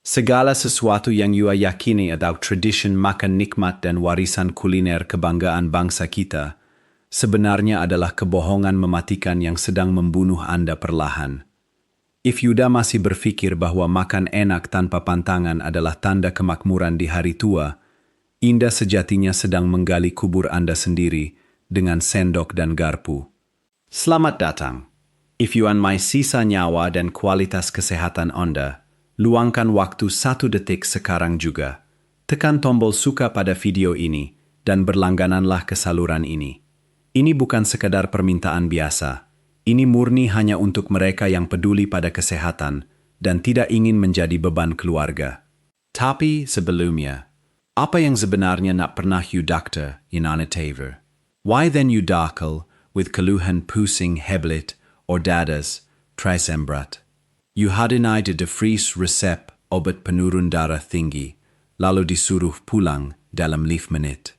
Segala sesuatu yang you yakini atau tradition makan nikmat dan warisan kuliner kebanggaan bangsa kita sebenarnya adalah kebohongan mematikan yang sedang membunuh Anda perlahan. If Yuda masih berpikir bahwa makan enak tanpa pantangan adalah tanda kemakmuran di hari tua, Anda sejatinya sedang menggali kubur Anda sendiri dengan sendok dan garpu. Selamat datang. If you my sisa nyawa dan kualitas kesehatan Anda, luangkan waktu 1 detik sekarang juga. Tekan tombol suka pada video ini dan berlanggananlah ke saluran ini. Ini bukan sekadar permintaan biasa. Ini murni hanya untuk mereka yang peduli pada kesehatan dan tidak ingin menjadi beban keluarga. Tapi sebelumnya, apa yang sebenarnya nak pernah you dokter in anetaver? Why then you dakel with keluhan pusing heblit or dadas trisembrat? You hadinai de freeze resep obat penurun darah tinggi, lalu disuruh pulang dalam 5 menit.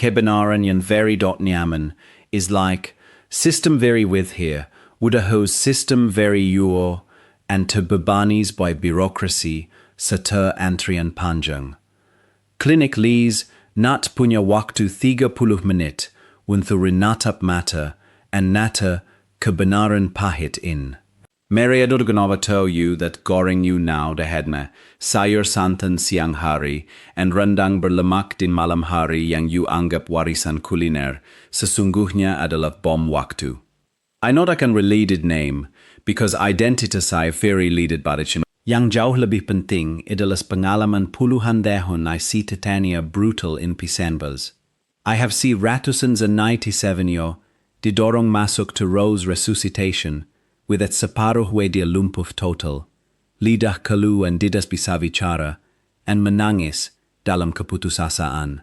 Kebenaran yang very nyaman is like, system very with here, udah hos system very yuo, and terbebanis by bureaucracy, serta antrian panjang. Klinik Lees not punya waktu 30 menit untuk renatap mata and nata kebenaran pahit in. Meriado gonna tell you that goreng you now dehadna sayur santan siang hari and rendang berlemak di malam hari yang you anggap warisan kuliner sesungguhnya adalah bom waktu. I know I can related name because identity saya very leaded badichin. Yang jauh lebih penting adalah pengalaman puluhan tahun I see Titania brutal in Pisembers. I have seen ratusan and 97 yo didorong masuk to Rose resuscitation with at separuh way dia lumpuh total, lidah keluh and didas bisa bicara, and menangis dalam keputusasaan.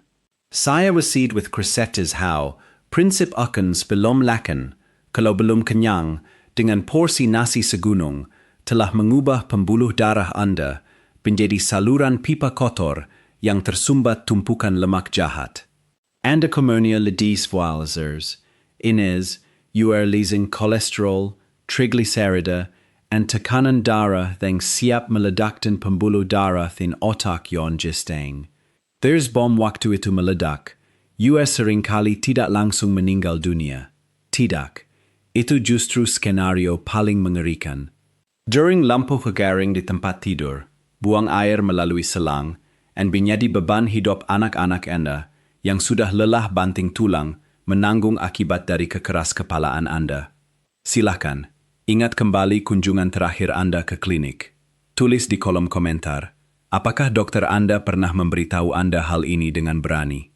Saya received with kresetes how prinsip akan belum lakan, kalau belum kenyang, dengan porsi nasi segunung, telah mengubah pembuluh darah Anda menjadi saluran pipa kotor yang tersumbat tumpukan lemak jahat. Anda komunia ledis voilzers, Inez, you are leasing kolesterol, triglycerida, and tekanan darah yang siap meledakkan pembuluh darah in otak yon gesteng. There's bom waktu itu meledak. You seringkali tidak langsung meninggal dunia. Tidak. Itu justru skenario paling mengerikan. During lumpuh kegaring di tempat tidur, buang air melalui selang, and menjadi beban hidup anak-anak Anda yang sudah lelah banting tulang menanggung akibat dari kekeras kepalaan Anda. Silakan. Ingat kembali kunjungan terakhir Anda ke klinik. Tulis di kolom komentar, apakah dokter Anda pernah memberitahu Anda hal ini dengan berani?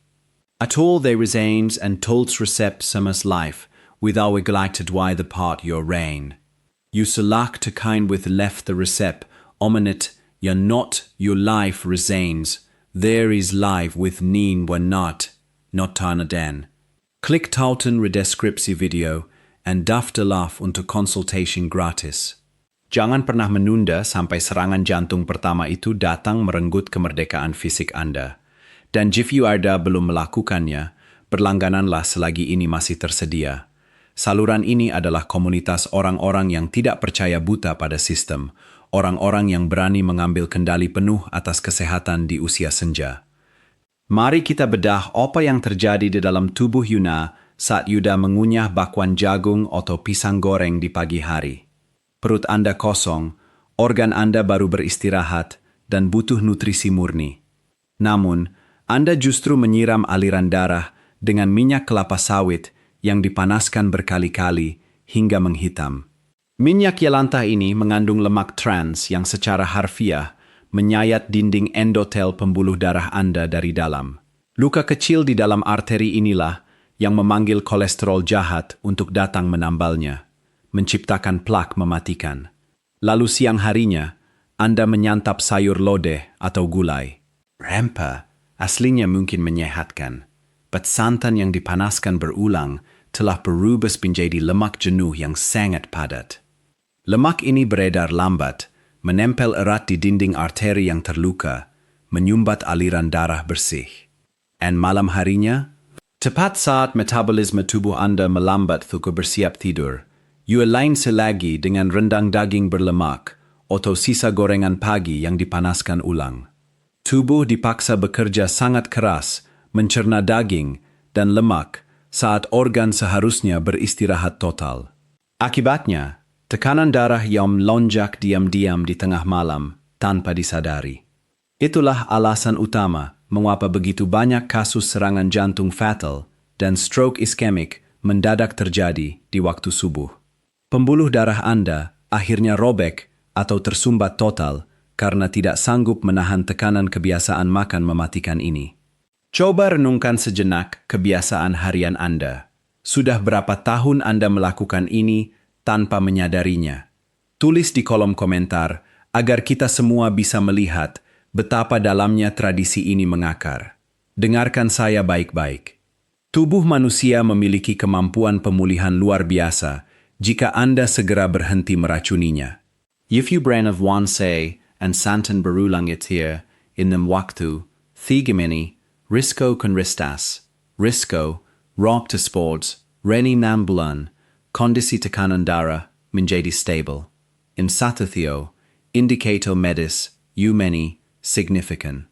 At all they resigns and tolls resep semas life, without neglected why the part your reign. You select to kind with left the recep, ominate, ya not your life resigns. There is life with neen when not tana den. Click tauten redeskripsi video, and daftarlah untuk konsultation gratis. Jangan pernah menunda sampai serangan jantung pertama itu datang merenggut kemerdekaan fisik Anda. Dan jika Anda belum melakukannya, berlanggananlah selagi ini masih tersedia. Saluran ini adalah komunitas orang-orang yang tidak percaya buta pada sistem, orang-orang yang berani mengambil kendali penuh atas kesehatan di usia senja. Mari kita bedah apa yang terjadi di dalam tubuh Yuna saat Yuda mengunyah bakwan jagung atau pisang goreng di pagi hari. Perut Anda kosong, organ Anda baru beristirahat, dan butuh nutrisi murni. Namun, Anda justru menyiram aliran darah dengan minyak kelapa sawit yang dipanaskan berkali-kali hingga menghitam. Minyak yelantah ini mengandung lemak trans yang secara harfiah menyayat dinding endotel pembuluh darah Anda dari dalam. Luka kecil di dalam arteri inilah yang memanggil kolesterol jahat untuk datang menambalnya, menciptakan plak mematikan. Lalu siang harinya, Anda menyantap sayur lodeh atau gulai. Rempah aslinya mungkin menyehatkan, but santan yang dipanaskan berulang telah berubah menjadi lemak jenuh yang sangat padat. Lemak ini beredar lambat, menempel erat di dinding arteri yang terluka, menyumbat aliran darah bersih. And malam harinya, tepat saat metabolisme tubuh Anda melambat untuk bersiap tidur, you lain selagi dengan rendang daging berlemak, atau sisa gorengan pagi yang dipanaskan ulang. Tubuh dipaksa bekerja sangat keras, mencerna daging dan lemak saat organ seharusnya beristirahat total. Akibatnya, tekanan darah yang melonjak diam-diam di tengah malam tanpa disadari. Itulah alasan utama mengapa begitu banyak kasus serangan jantung fatal dan stroke iskemik mendadak terjadi di waktu subuh. Pembuluh darah Anda akhirnya robek atau tersumbat total karena tidak sanggup menahan tekanan kebiasaan makan mematikan ini. Coba renungkan sejenak kebiasaan harian Anda. Sudah berapa tahun Anda melakukan ini tanpa menyadarinya? Tulis di kolom komentar agar kita semua bisa melihat betapa dalamnya tradisi ini mengakar. Dengarkan saya baik-baik. Tubuh manusia memiliki kemampuan pemulihan luar biasa jika Anda segera berhenti meracuninya. If you brain of one say, and Santan berulang it here, in them waktu, Tinggi, Risco con ristas, Risco, rock to sports, reni 6 bulan, kondisi tekanan darah, menjadi stable. In Satatio, indicator medis, many, significant.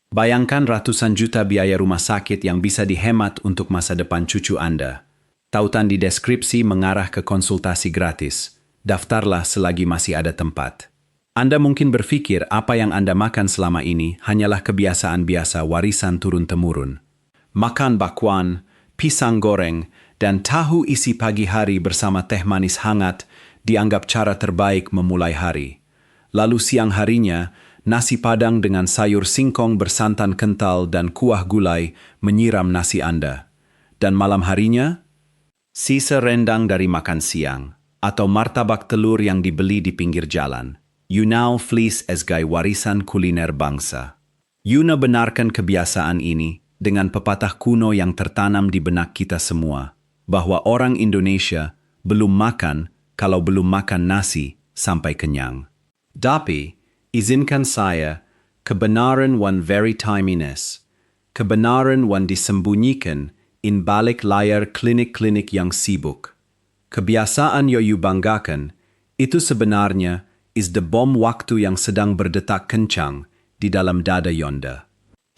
Bayangkan ratusan juta biaya rumah sakit yang bisa dihemat untuk masa depan cucu Anda. Tautan di deskripsi mengarah ke konsultasi gratis. Daftarlah selagi masih ada tempat. Anda mungkin berpikir apa yang Anda makan selama ini hanyalah kebiasaan biasa warisan turun-temurun. Makan bakwan, pisang goreng, dan tahu isi pagi hari bersama teh manis hangat dianggap cara terbaik memulai hari. Lalu siang harinya, nasi padang dengan sayur singkong bersantan kental dan kuah gulai menyiram nasi Anda. Dan malam harinya, sisa rendang dari makan siang, atau martabak telur yang dibeli di pinggir jalan. You now fleece as gaya warisan kuliner bangsa. Yuna benarkan kebiasaan ini dengan pepatah kuno yang tertanam di benak kita semua, bahwa orang Indonesia belum makan kalau belum makan nasi sampai kenyang. Tapi, izinkan saya, kebenaran wan very timiness, kebenaran wan disembunyikan in balik layar klinik-klinik yang sibuk. Kebiasaan yoyu banggakan, itu sebenarnya is the bom waktu yang sedang berdetak kencang di dalam dada Yonda.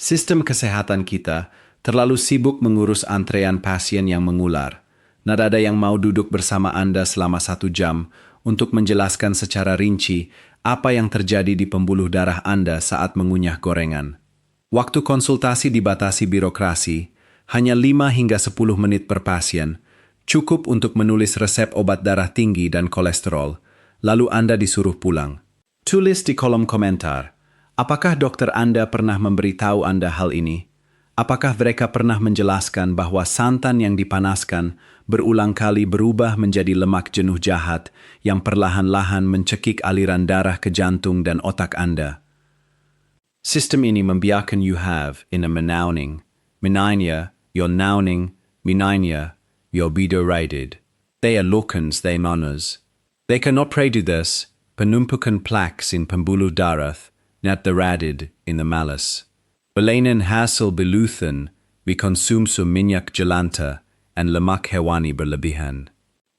Sistem kesehatan kita terlalu sibuk mengurus antrean pasien yang mengular. Nada ada yang mau duduk bersama Anda selama 1 jam untuk menjelaskan secara rinci apa yang terjadi di pembuluh darah Anda saat mengunyah gorengan. Waktu konsultasi dibatasi birokrasi, hanya 5 hingga 10 menit per pasien, cukup untuk menulis resep obat darah tinggi dan kolesterol, lalu Anda disuruh pulang. Tulis di kolom komentar, apakah dokter Anda pernah memberitahu Anda hal ini? Apakah mereka pernah menjelaskan bahwa santan yang dipanaskan berulang kali berubah menjadi lemak jenuh jahat yang perlahan-lahan mencekik aliran darah ke jantung dan otak Anda? Sistem ini membiarkan you have in a menauning, minainya, your nauning, minainya, your bido-rated. They are lokans, they manners. They cannot prejudice, penumpukan plaques in pembuluh darah, not the radid in the malas. Belainen hasil beluthan, we konsumsi minyak jelanta, and lemak hewani berlebihan.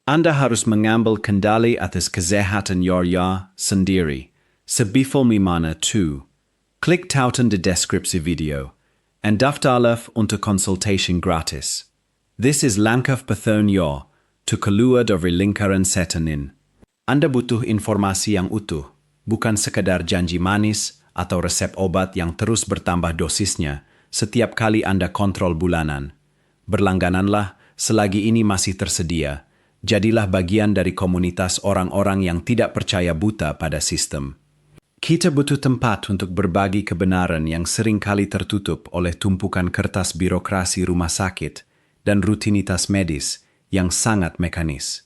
Anda harus mengambil kendali atas kesehatan ya sendiri, sebifol mimana tu. Klik tautan di deskripsi video, and daftarlah untuk consultation gratis. This is langkah pertama to keluar dari lingkaran setanin. Anda butuh informasi yang utuh, bukan sekadar janji manis atau resep obat yang terus bertambah dosisnya setiap kali Anda kontrol bulanan. Berlanggananlah selagi ini masih tersedia. Jadilah bagian dari komunitas orang-orang yang tidak percaya buta pada sistem. Kita butuh tempat untuk berbagi kebenaran yang sering kali tertutup oleh tumpukan kertas birokrasi rumah sakit dan rutinitas medis yang sangat mekanis.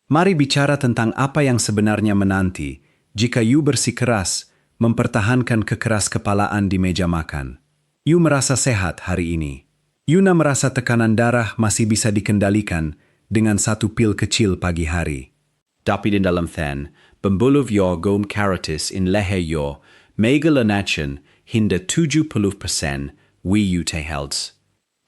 Mari bicara tentang apa yang sebenarnya menanti jika you bersikeras mempertahankan kekeras kepalaan di meja makan. You merasa sehat hari ini. Yuna merasa tekanan darah masih bisa dikendalikan dengan 1 pil kecil pagi hari. Tapi di dalam fan, pembuluh yo gom karatis in leher yo megalanachan hingga 70% we you tehelds.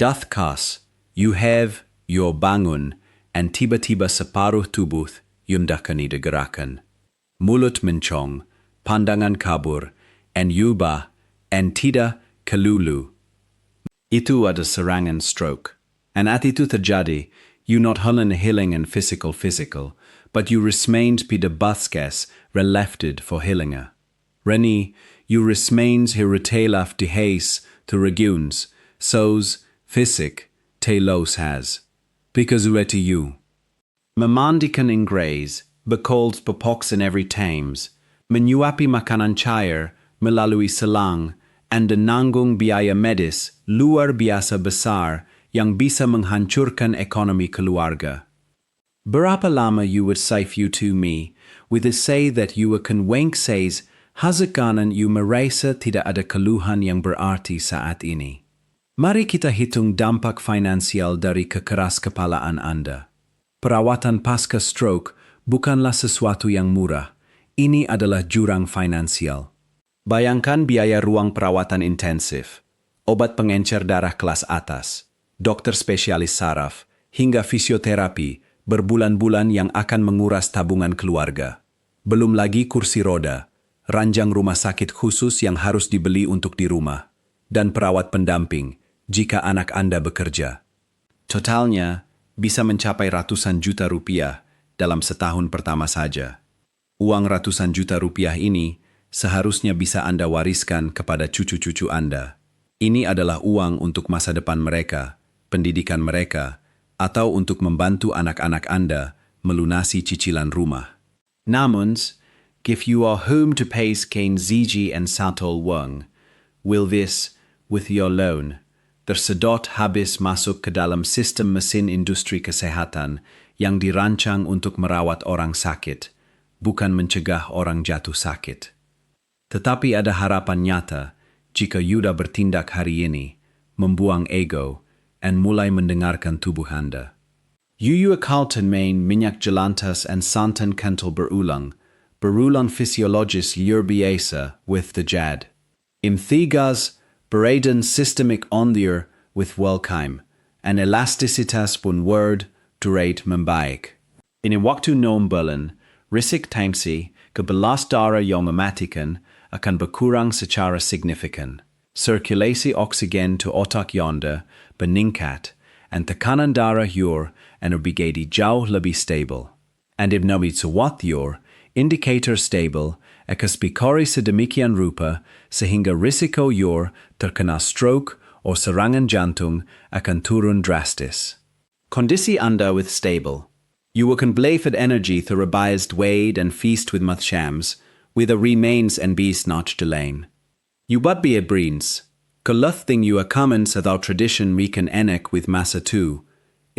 Dath kas, you have yo bangun and tiba-tiba separuh tubuh yundakani digerakan. Mulut mencong, pandangan kabur, and yubah, and tidak kelulu. Itu ada serangan stroke. And at itu terjadi, you not helen healing and physical, but you remained pida baskes relefted for healinga. Reni, you remains hirutelaf dehace to reguns, so's physic, telos has. Because ureti you. Memandikan in grays, bekolds popox in every tames, menyuapi makanan cair, melalui selang, and nanggung biaya medis luar biasa besar yang bisa menghancurkan ekonomi keluarga. Berapa lama you would say you to me, with the say that you akan wank says, hazakanan you merasa tidak ada keluhan yang berarti saat ini. Mari kita hitung dampak finansial dari kekeras kepalaan Anda. Perawatan pasca stroke bukanlah sesuatu yang murah. Ini adalah jurang finansial. Bayangkan biaya ruang perawatan intensif, obat pengencer darah kelas atas, dokter spesialis saraf, hingga fisioterapi berbulan-bulan yang akan menguras tabungan keluarga. Belum lagi kursi roda, ranjang rumah sakit khusus yang harus dibeli untuk di rumah, dan perawat pendamping jika anak Anda bekerja. Totalnya bisa mencapai ratusan juta rupiah dalam setahun pertama saja. Uang ratusan juta rupiah ini seharusnya bisa Anda wariskan kepada cucu-cucu Anda. Ini adalah uang untuk masa depan mereka, pendidikan mereka, atau untuk membantu anak-anak Anda melunasi cicilan rumah. Namun, if you are home to pay kain ziji and satol wang, will this, with your loan, tersedot habis masuk ke dalam sistem mesin industri kesehatan yang dirancang untuk merawat orang sakit, bukan mencegah orang jatuh sakit. Tetapi ada harapan nyata jika Yuda bertindak hari ini, membuang ego, dan mulai mendengarkan tubuh Anda. Yuyu akaltan main minyak jelantas and santan kental berulang fisiologis luar biasa with the jad. Imthigas beradan systemic ondir with welcome, and elasticitas pun word durate membaik. Ini waktu nom bulan, risik timesi, kebelas darah yang mematikan, akan berkurang secara signifikan. Sirkulasi oksigen to otak yonder meningkat, and tekanan darah yor and berbigadi jauh lebih stable. And if nabi sewat yor, indicator stable, akan spikori sedemikian rupa sehingga risiko yor terkena stroke or serangan jantung akan turun drastis. Kondisi Anda with stable. You akan blayfed energy through revised wade and feast with shams, with a remains and beast notch delain. You but be a breens. Kuluth thing you a commons without tradition mekan enek with massa too,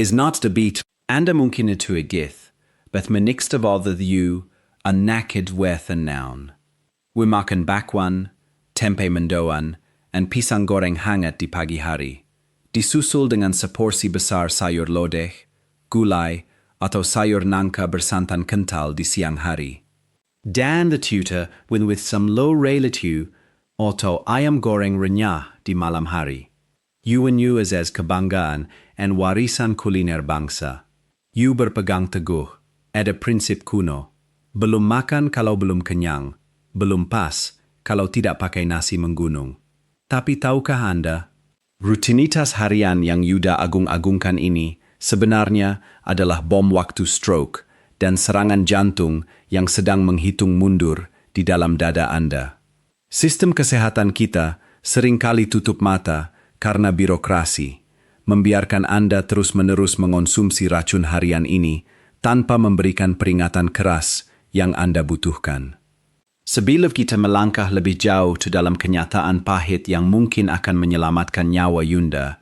is not to beat and a mungkin to a gith, but menixed of all the you, a naked worth and noun. We makan bakwan, tempe mendoan, and pisang goreng hangat di pagi hari. Disusul dengan seporsi besar sayur lodeh, gulai, atau sayur nangka bersantan kental di siang hari. Dan the tutor with some low relative atau ayam goreng renyah di malam hari. You and you as kebanggaan and warisan kuliner bangsa. You berpegang teguh, ada prinsip kuno. Belum makan kalau belum kenyang, belum pas kalau tidak pakai nasi menggunung. Tapi tahukah Anda, rutinitas harian yang Yuda agung-agungkan ini sebenarnya adalah bom waktu stroke dan serangan jantung yang sedang menghitung mundur di dalam dada Anda. Sistem kesehatan kita seringkali tutup mata karena birokrasi, membiarkan Anda terus-menerus mengonsumsi racun harian ini tanpa memberikan peringatan keras yang Anda butuhkan. Sebelum kita melangkah lebih jauh ke dalam kenyataan pahit yang mungkin akan menyelamatkan nyawa Yunda,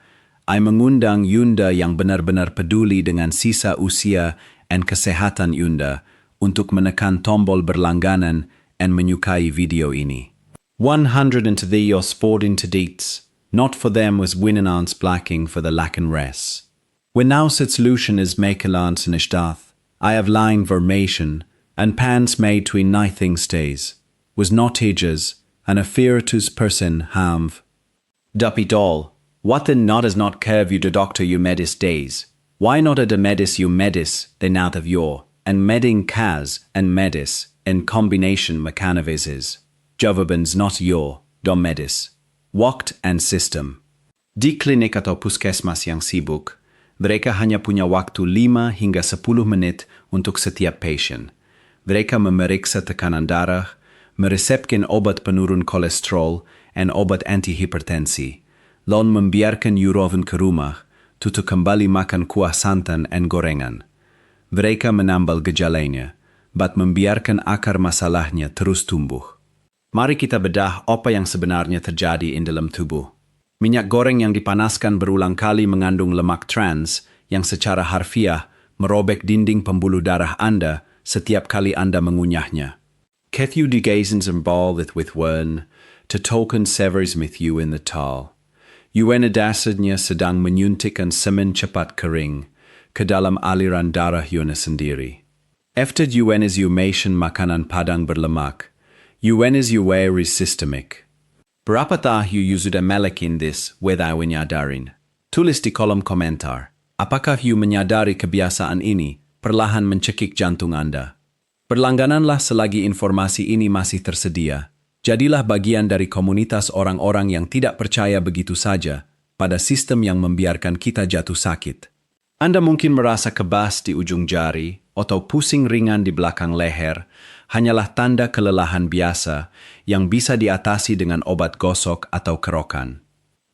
I mengundang Yunda yang benar-benar peduli dengan sisa usia dan kesehatan Yunda untuk menekan tombol berlangganan dan menyukai video ini. 100 into thee or sport into deets, not for them was winnenans blacking for the lacken res. When now such solution is makelans in ishtath, I have line formation, and pans made to nothing stays, was not ages, and a fear to's person hamv. Duppy doll, what then not as not curve you to doctor you medis days? Why not a de medis you medis, they now of yore, and medding cas and medis, in combination mechanises. Jawaban's not your, dom medis. Waktu and system. Di klinik atau puskesmas yang sibuk, mereka hanya punya waktu 5 hingga 10 menit untuk setiap pasien. Mereka memeriksa tekanan darah, meresepkan obat penurun kolesterol, dan obat antihipertensi. Lalu membiarkan Yuroven ke rumah, tutup kembali makan kuah santan dan gorengan. Mereka menambal gejalanya, bat membiarkan akar masalahnya terus tumbuh. Mari kita bedah apa yang sebenarnya terjadi di dalam tubuh. Minyak goreng yang dipanaskan berulang kali mengandung lemak trans yang secara harfiah merobek dinding pembuluh darah Anda setiap kali Anda mengunyahnya. Kethu digaisens embaldet with wern, to token severs with you in the tal. Yuena dasarnya sedang menyuntikkan semen cepat kering ke dalam aliran darah Yuena sendiri. After Yuena's umation makanan padang berlemak, Yuena's uware is systemic. Berapa tahu you sudah melekin this without menyadarin? Tulis di kolom komentar. Apakah you menyadari kebiasaan ini perlahan mencekik jantung Anda? Berlanggananlah selagi informasi ini masih tersedia. Jadilah bagian dari komunitas orang-orang yang tidak percaya begitu saja pada sistem yang membiarkan kita jatuh sakit. Anda mungkin merasa kebas di ujung jari atau pusing ringan di belakang leher, hanyalah tanda kelelahan biasa yang bisa diatasi dengan obat gosok atau kerokan.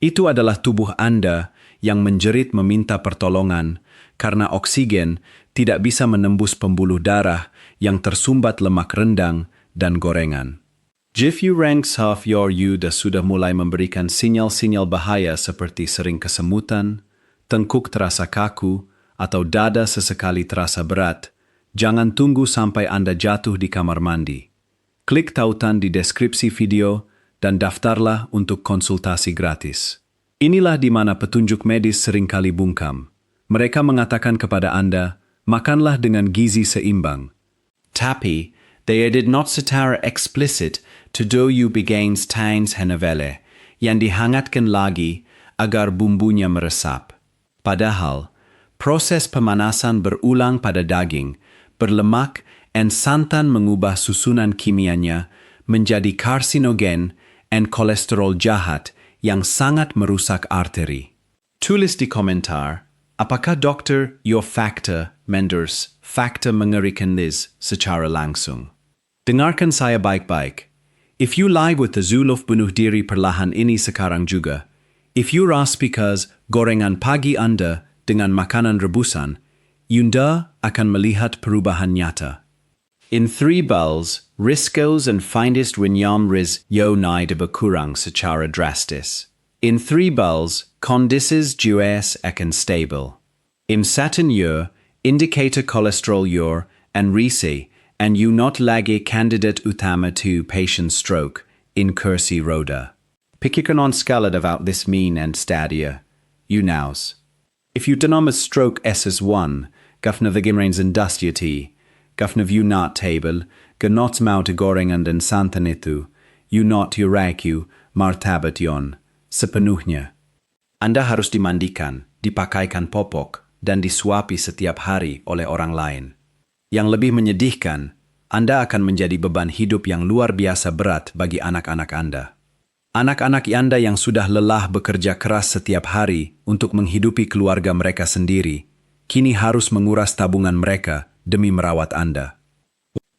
Itu adalah tubuh Anda yang menjerit meminta pertolongan karena oksigen tidak bisa menembus pembuluh darah yang tersumbat lemak rendang dan gorengan. Jiffy ranks half your you sudah mulai memberikan sinyal-sinyal bahaya seperti sering kesemutan, tengkuk terasa kaku, atau dada sesekali terasa berat. Jangan tunggu sampai Anda jatuh di kamar mandi. Klik tautan di deskripsi video dan daftarlah untuk konsultasi gratis. Inilah di mana petunjuk medis seringkali bungkam. Mereka mengatakan kepada Anda, makanlah dengan gizi seimbang. Tapi, they did not secara explicit to do you begins tains henavele, yang dihangatkan lagi agar bumbunya meresap. Padahal, proses pemanasan berulang pada daging, berlemak, dan santan mengubah susunan kimianya menjadi karsinogen dan kolesterol jahat yang sangat merusak arteri. Tulis di komentar, apakah dokter your factor menders fakta mengerikan this secara langsung? Dengarkan saya baik-baik. If you lie with the zuluf bunuh diri perlahan ini sekarang juga, if you ras because gorengan pagi Anda dengan makanan rebusan, Yunda akan melihat perubahan nyata. In 3 bowls, riskos and findest winyam riz yo naida berkurang secara drastis. In 3 bowls, condices jues akan stable. Im satin yor, indicator kolesterol yor, and risi, and you not lagi candidate utama to patient stroke, in kursi roda. Pikirkan on skala about this mean and stadia. You nows. If you denomas stroke SS1, gafna vigimrains industiati, gafna view not table, ganot mau te gorengan dan santan itu, you not uraku, martabation, sepenuhnya. Anda harus dimandikan, dipakaikan popok, dan disuapi setiap hari oleh orang lain. Yang lebih menyedihkan, Anda akan menjadi beban hidup yang luar biasa berat bagi anak-anak Anda. Anak-anak Anda yang sudah lelah bekerja keras setiap hari untuk menghidupi keluarga mereka sendiri, kini harus menguras tabungan mereka demi merawat Anda.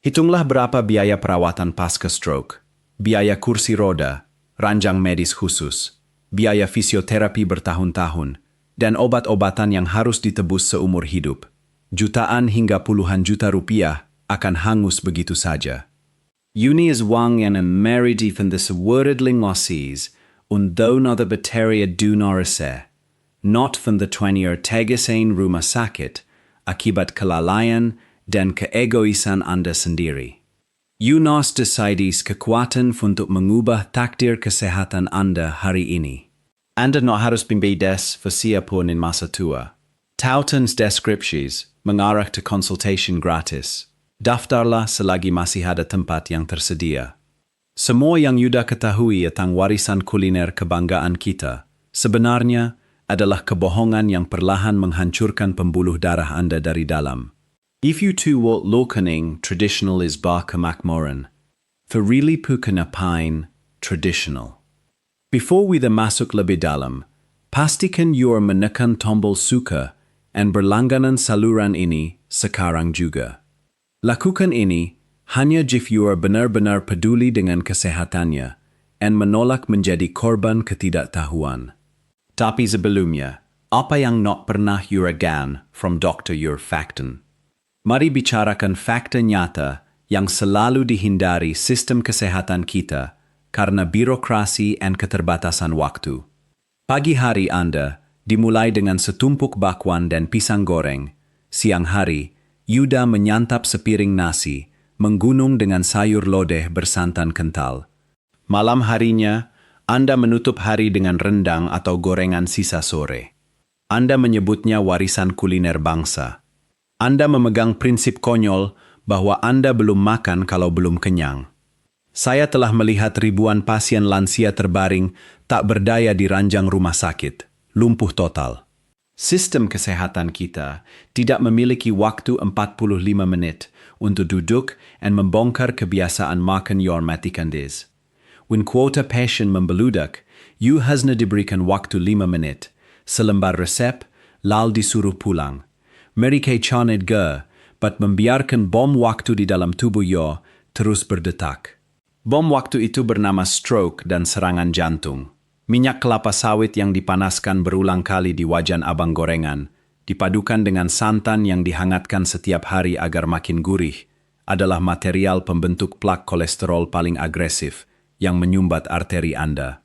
Hitunglah berapa biaya perawatan pasca stroke, biaya kursi roda, ranjang medis khusus, biaya fisioterapi bertahun-tahun, dan obat-obatan yang harus ditebus seumur hidup. Jutaan hingga puluhan juta rupiah akan hangus begitu saja. Uni is wang yang married even this wordling losses, though the bacteria do norese, not from the 20-year tegasain rumah sakit, akibat kelalaian dan keegoisan Anda sendiri. Yunos decides kekuatan untuk mengubah takdir kesehatan Anda hari ini. Anda no harus pembedes pun in masa tua. Tautan's deskripsis mengarah ke konsultation gratis. Daftarlah selagi masih ada tempat yang tersedia. Semua yang Yuda ketahui tentang warisan kuliner kebanggaan kita sebenarnya adalah kebohongan yang perlahan menghancurkan pembuluh darah Anda dari dalam. If you two wot lokening, traditional is bar kemakmuran. Verili pu kenapain, traditional. Before we masuk lebih dalam, pastikan you are menekan tombol suka and berlangganan saluran ini sekarang juga. Lakukan ini hanya jika you are benar-benar peduli dengan kesehatannya and menolak menjadi korban ketidaktahuan. Tapi sebelumnya, apa yang not pernah you ragan from Dr. Your Facton? Mari bicarakan fakta nyata yang selalu dihindari sistem kesehatan kita karena birokrasi dan keterbatasan waktu. Pagi hari Anda dimulai dengan setumpuk bakwan dan pisang goreng. Siang hari, Yuda menyantap sepiring nasi, menggunung dengan sayur lodeh bersantan kental. Malam harinya, Anda menutup hari dengan rendang atau gorengan sisa sore. Anda menyebutnya warisan kuliner bangsa. Anda memegang prinsip konyol bahwa Anda belum makan kalau belum kenyang. Saya telah melihat ribuan pasien lansia terbaring tak berdaya di ranjang rumah sakit, lumpuh total. Sistem kesehatan kita tidak memiliki waktu 45 menit untuk duduk dan membongkar kebiasaan makan yang matikan dis. When kuota pasien membeludak, you hasna diberikan waktu 5 menit, selembar resep, lal disuruh pulang. Mereka caned but membiarkan bom waktu di dalam tubuh yo terus berdetak. Bom waktu itu bernama stroke dan serangan jantung. Minyak kelapa sawit yang dipanaskan berulang kali di wajan abang gorengan, dipadukan dengan santan yang dihangatkan setiap hari agar makin gurih, adalah material pembentuk plak kolesterol paling agresif yang menyumbat arteri Anda.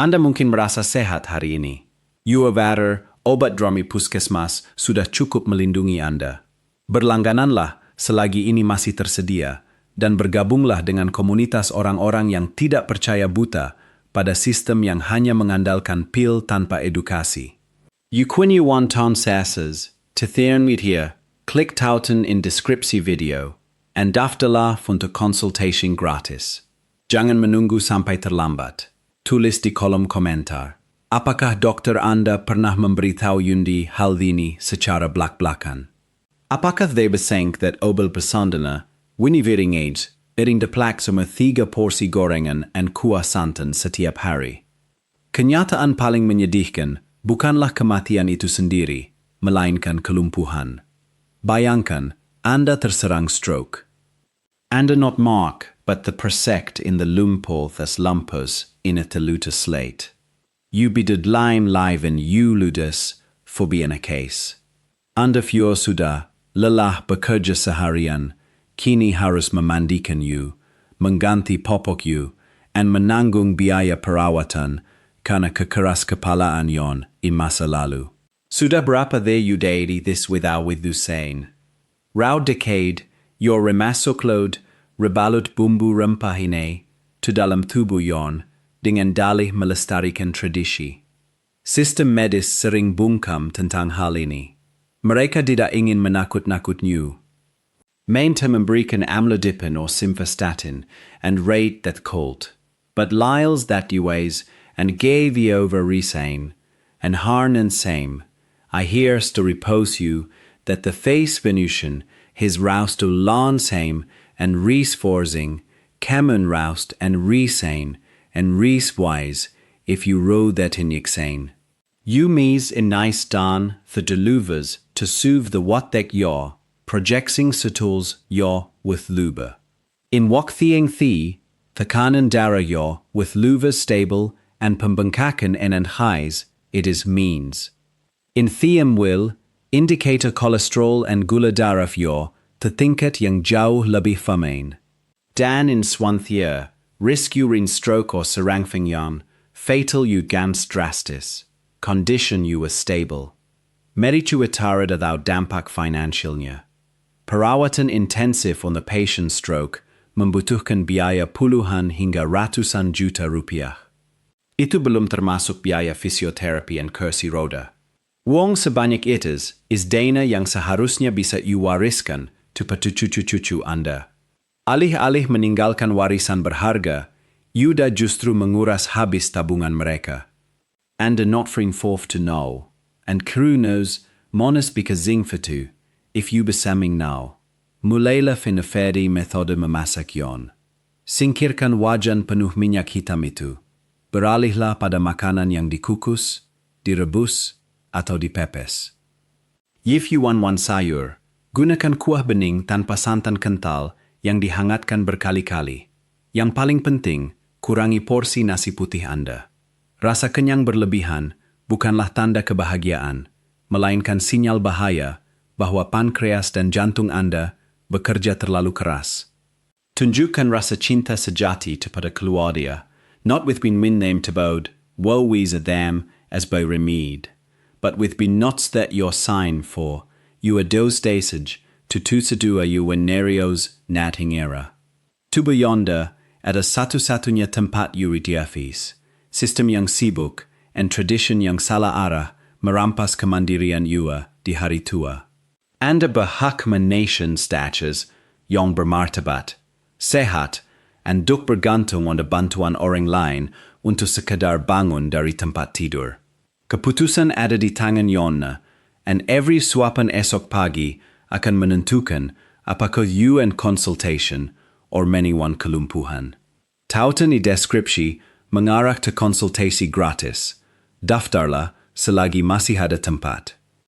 Anda mungkin merasa sehat hari ini. Yuavater, obat dromi puskesmas sudah cukup melindungi Anda. Berlanggananlah selagi ini masih tersedia dan bergabunglah dengan komunitas orang-orang yang tidak percaya buta pada sistem yang hanya mengandalkan pil tanpa edukasi. When you want sasses, Tithian media, klik tautan in deskripsi video, and daftarlah untuk konsultation gratis. Jangan menunggu sampai terlambat. Tulis di kolom komentar. Apakah dokter Anda pernah memberitahu Yundi hal ini secara belak-belakan? Apakah they besang that obel pesandana, winiviring aids, ering deplak sama 3 porsi gorengan and kuah santan setiap hari? Kenyataan paling menyedihkan bukanlah kematian itu sendiri, melainkan kelumpuhan. Bayangkan, Anda terserang stroke. Anda not mark, but the prosect in the Lumpuh as lumpus in a teluta slate. You be deadline live and you ludes for being a case. Anda fior sudah, lelah bekerja seharian, kini harus memandikan you, mengganti popok you, and menanggung biaya perawatan karena kekeras kepalaan yon in masa lalu. Sudah berapa there you daily this without with Hussein? Round decade, your remasuk load, rebalut bumbu rempah ini, to dalam tubuh yon, dengan dalih melestarikan tradisi. Sistem medis sering bungkam tentang hal ini. Mereka tidak ingin menakut-nakut you. Mainta memberikan amlodipine or simvastatin and rate that colt, but liles that you ways and gave ye over resain, and harn and same. I hears to repose you that the face Venusian his roust to lawn same and rees forsing, camen roust and resain, and rees wise, if you row that in yixane. You mees in nice dan the deluvers to soothe the watek yaw, projecting satuls yaw with luba. In waktheing the kanan Darah yaw with luvers stable and pembengkakan and highs, it is means. In theum will, indicator kolesterol and gula darah yaw, to thinket yang jauh lebih famain. Dan in swanthier, risk you in stroke or serangfing yan, fatal you gans drastis, condition you was stable. Meritu itarada thou dampak financialnya. Perawatan intensive on the patient stroke, membutuhkan biaya puluhan hingga ratusan juta rupiah. Itu belum termasuk biaya fisioterapi dan kursi roda. Wong sebanyak itu is dana yang seharusnya bisa iwariskan to cucu-cucu Anda. Alih-alih meninggalkan warisan berharga, Yuda justru menguras habis tabungan mereka. Anda not free forth to know, and crew knows monas bika zingfatu, If you besaming now, mulailah fineferi metode memasak yon. Singkirkan wajan penuh minyak hitam itu. Beralihlah pada makanan yang dikukus, direbus, atau dipepes. If you want sayur, gunakan kuah bening tanpa santan kental yang dihangatkan berkali-kali. Yang paling penting, kurangi porsi nasi putih Anda. Rasa kenyang berlebihan bukanlah tanda kebahagiaan, melainkan sinyal bahaya bahwa pankreas dan jantung Anda bekerja terlalu keras. Tunjukkan rasa cinta sejati kepada keluarga, not with being named about woe is a them as by remede, but with be nots that your sign for you a dose dasage to sedua you wenerios nating era. Tuba yonder ada satu-satunya tempat you diafis, sistem yang sibuk and tradition yang salah arah merampas kemandirian yua di hari tua. Anda berhak menation status yang bermartabat, sehat, and duk bergantung pada bantuan orang lain untuk sekadar bangun dari tempat tidur. Keputusan ada di tangan Yonna, and every suapan esok pagi akan menentukan apakah you and consultation or meniwan kelumpuhan. Tautan di deskripsi mengarah ke konsultasi gratis. Daftarlah selagi masih ada tempat.